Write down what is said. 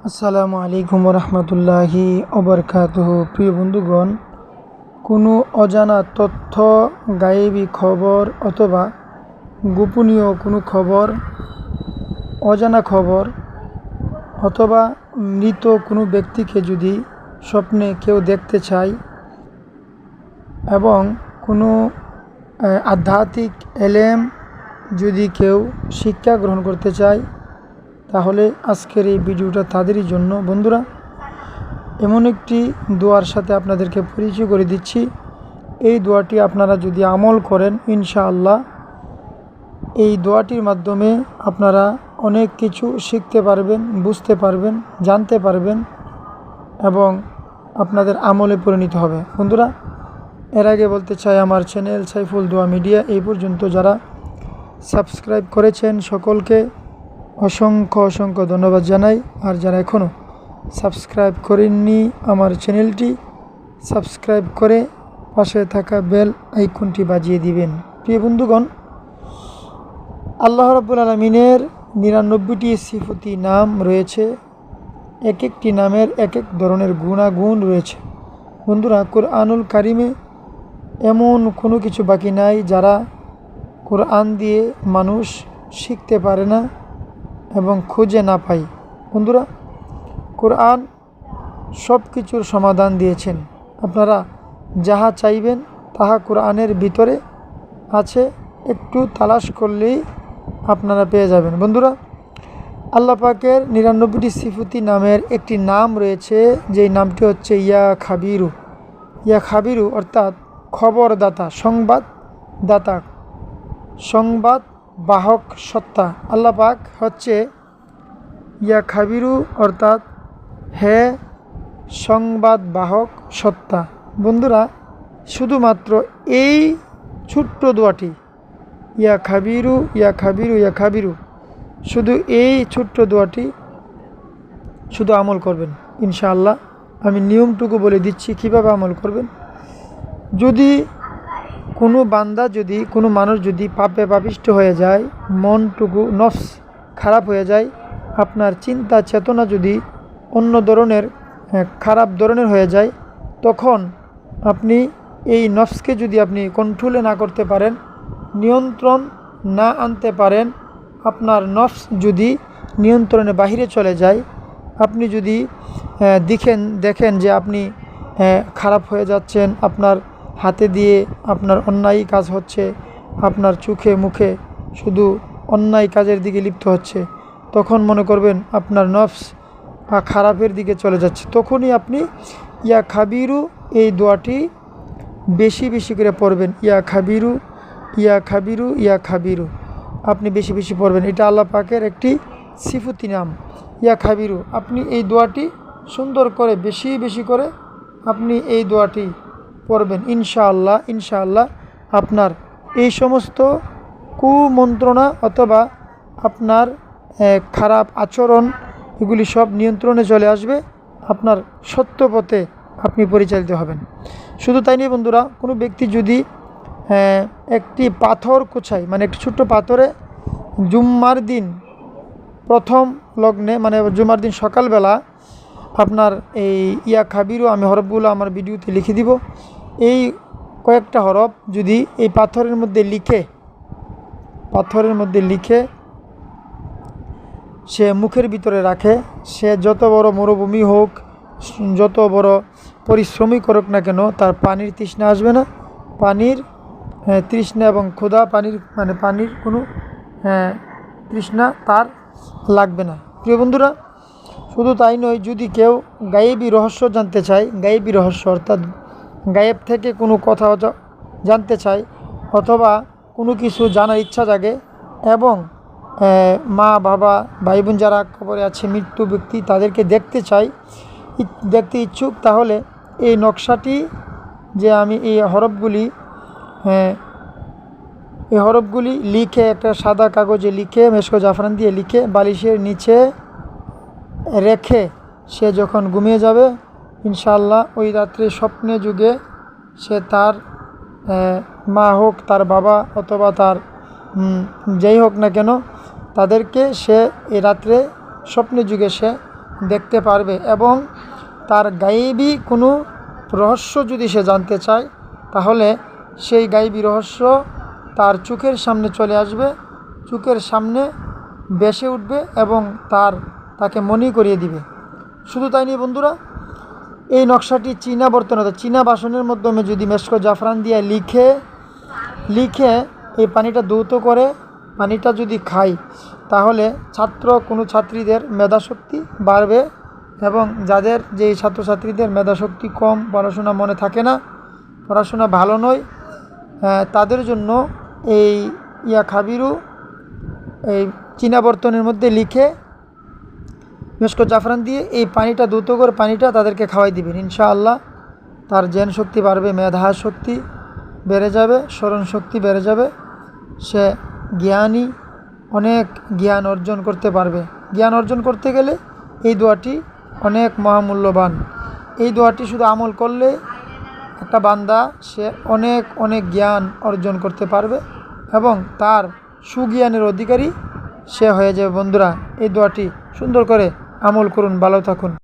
আসসালামু আলাইকুম রহমতুল্লাহি ওবরকাতুহু। প্রিয় বন্ধুগণ, কোনো অজানা তথ্য, গায়েবী খবর অথবা গোপনীয় কোনো খবর, অজানা খবর অথবা মৃত কোনো ব্যক্তিকে যদি স্বপ্নে কেউ দেখতে চায় এবং কোনো আধ্যাত্মিক এলেম যদি কেউ শিক্ষা গ্রহণ করতে চায়, তাহলে আজকের এই ভিডিওটা তাদেরই জন্য। বন্ধুরা, এমন একটি দোয়ার সাথে আপনাদেরকে পরিচয় করে দিচ্ছি। এই দোয়াটি আপনারা যদি আমল করেন, ইনশাআল্লাহ এই দোয়াটির মাধ্যমে আপনারা অনেক কিছু শিখতে পারবেন, বুঝতে পারবেন, জানতে পারবেন এবং আপনাদের আমলে পরিণত হবে। বন্ধুরা, এর আগে বলতে চাই, আমার চ্যানেল সাইফুল দোয়া মিডিয়া এই পর্যন্ত যারা সাবস্ক্রাইব করেছেন সকলকে অসংখ্য ধন্যবাদ জানাই। আর যারা এখনও সাবস্ক্রাইব করেননি, আমার চ্যানেলটি সাবস্ক্রাইব করে পাশে থাকা বেল আইকনটি বাজিয়ে দিবেন। প্রিয় বন্ধুগণ, আল্লাহ রাব্বুল আলামিনের ৯৯টি সিফতি নাম রয়েছে। এক একটি নামের এক এক ধরনের গুণাগুণ রয়েছে। বন্ধুরা, কুরআনুল কারিমে এমন কোনো কিছু বাকি নাই যারা কোরআন দিয়ে মানুষ শিখতে পারে না এবং খুঁজে না পায়। বন্ধুরা, কোরআন সব কিছুর সমাধান দিয়েছেন। আপনারা যাহা চাইবেন তাহা কোরআনের ভিতরে আছে, একটু তালাশ করলেই আপনারা পেয়ে যাবেন। বন্ধুরা, আল্লাহ পাকের ৯৯টি সিফতি নামের একটি নাম রয়েছে, যেই নামটি হচ্ছে ইয়া খাবিরু। ইয়া খাবিরু অর্থাৎ খবরদাতা, সংবাদদাতা, সংবাদ বাহক সত্তা। আল্লাহ পাক হচ্ছে ইয়া খাবিরু অর্থাৎ হে সংবাদ বাহক সত্তা। বন্ধুরা, শুধুমাত্র এই ছোট্ট দোয়াটি ইয়া খাবিরু ইয়া খাবিরু ইয়া খাবিরু, শুধু এই ছোট্ট দোয়াটি শুধু আমল করবেন ইনশাআল্লাহ। আমি নিয়মটুকু বলে দিচ্ছি কিভাবে আমল করবেন। যদি কোনো বান্দা, যদি কোনো মানুষ যদি পাপে পাপিষ্ট হয়ে যায়, মনটুকু নফস খারাপ হয়ে যায়, আপনার চিন্তা চেতনা যদি অন্য ধরনের খারাপ ধরনের হয়ে যায়, তখন আপনি এই নফসকে যদি আপনি কন্ট্রোলে না করতে পারেন, নিয়ন্ত্রণ না আনতে পারেন, আপনার নফস যদি নিয়ন্ত্রণের বাহিরে চলে যায়, আপনি যদি দেখেন যে আপনি খারাপ হয়ে যাচ্ছেন, আপনার হাতে দিয়ে আপনার অন্যায় কাজ হচ্ছে, আপনার চোখে মুখে শুধু অন্যায় কাজের দিকে লিপ্ত হচ্ছে, তখন মনে করবেন আপনার নফস খারাপের দিকে চলে যাচ্ছে। তখনই আপনি ইয়া খাবিরু এই দোয়াটি বেশি বেশি করে পড়বেন। ইয়া খাবিরু ইয়া খাবিরু ইয়া খাবিরু আপনি বেশি বেশি পড়বেন। এটা আল্লাহ পাকের একটি সিফতি নাম, ইয়া খাবিরু। আপনি এই দোয়াটি সুন্দর করে বেশি বেশি করে আপনি এই দোয়াটি পড়বেন। ইনশাআল্লাহ আপনার এই সমস্ত কুমন্ত্রণা অথবা আপনার খারাপ আচরণ, এগুলি সব নিয়ন্ত্রণে চলে আসবে। আপনার সত্য পথে আপনি পরিচালিত হবেন। শুধু তাই নয় বন্ধুরা, কোনো ব্যক্তি যদি একটি পাথর কোছায়, মানে একটি ছোট্ট পাথরে জুম্মার দিন প্রথম লগ্নে, মানে জুম্মার দিন সকালবেলা আপনার এই ইয়া খাবিরু, আমি হরফগুলো আমার ভিডিওতে লিখে দিব, এই কয়েকটা হরফ যদি এই পাথরের মধ্যে লিখে সে মুখের ভিতরে রাখে, সে যত বড় মরুভূমি হোক, যত বড় পরিশ্রমই করুক না কেন, তার পানির তৃষ্ণা আসবে না। পানির তৃষ্ণা এবং ক্ষুধা, পানির কোনো তৃষ্ণা তার লাগবে না। প্রিয় বন্ধুরা, শুধু তাই নয়, যদি কেউ গায়েবী রহস্য জানতে চায়, গায়েবী রহস্য অর্থাৎ গায়েব থেকে কোনো কথা জানতে চায় অথবা কোনো কিছু জানার ইচ্ছা জাগে এবং মা বাবা ভাই বোন যারা কবরে আছে, মৃত্যু ব্যক্তি, তাদেরকে দেখতে ইচ্ছুক, তাহলে এই নকশাটি যে আমি এই হরফগুলি লিখে একটা সাদা কাগজে লিখে, মেশক জাফরান দিয়ে লিখে বালিশের নিচে রেখে সে যখন ঘুমিয়ে যাবে, ইনশাআল্লাহ ওই রাত্রে স্বপ্নে যুগে সে তার মা হোক, তার বাবা অথবা তার যেই হোক না কেন, তাদেরকে সে এই রাত্রে স্বপ্নে যুগে সে দেখতে পারবে এবং তার গায়েবী কোনো রহস্য যদি সে জানতে চায় তাহলে সেই গায়েবী রহস্য তার চোখের সামনে চলে আসবে, চোখের সামনে ভেসে উঠবে এবং তাকে মনে করিয়ে দিবে। শুধু তাই নয় বন্ধুরা, এই নকশাটি চীনা বর্তন অর্থাৎ চীনা বাসনের মাধ্যমে যদি মেশক জাফরান দিয়ে লিখে এই পানিটা ধৌত করে পানিটা যদি খাই তাহলে কোনো ছাত্রীদের মেধাশক্তি বাড়বে এবং যাদের যেই ছাত্রছাত্রীদের মেধাশক্তি কম, পড়াশোনা মনে থাকে না, পড়াশোনা ভালো নয়, তাদের জন্য এই খাবিরু এই চীনা বর্তনের মধ্যে লিখে মেশক জাফরান দিয়ে এই পানিটা ধৌত করে পানিটা তাদেরকে খাওয়াই দিবেন। ইনশাআল্লাহ তার জ্ঞান শক্তি বাড়বে, মেধা শক্তি বেড়ে যাবে, স্মরণ শক্তি বেড়ে যাবে, সে জ্ঞানী, অনেক জ্ঞান অর্জন করতে পারবে। জ্ঞান অর্জন করতে গেলে এই দোয়াটি অনেক মহামূল্যবান। এই দোয়াটি শুধু আমল করলে একটা বান্দা সে অনেক জ্ঞান অর্জন করতে পারবে এবং তার সুজ্ঞানের অধিকারী সে হয়ে যাবে। বন্ধুরা, এই দোয়াটি সুন্দর করে আমল করুন। ভালো থাকুন।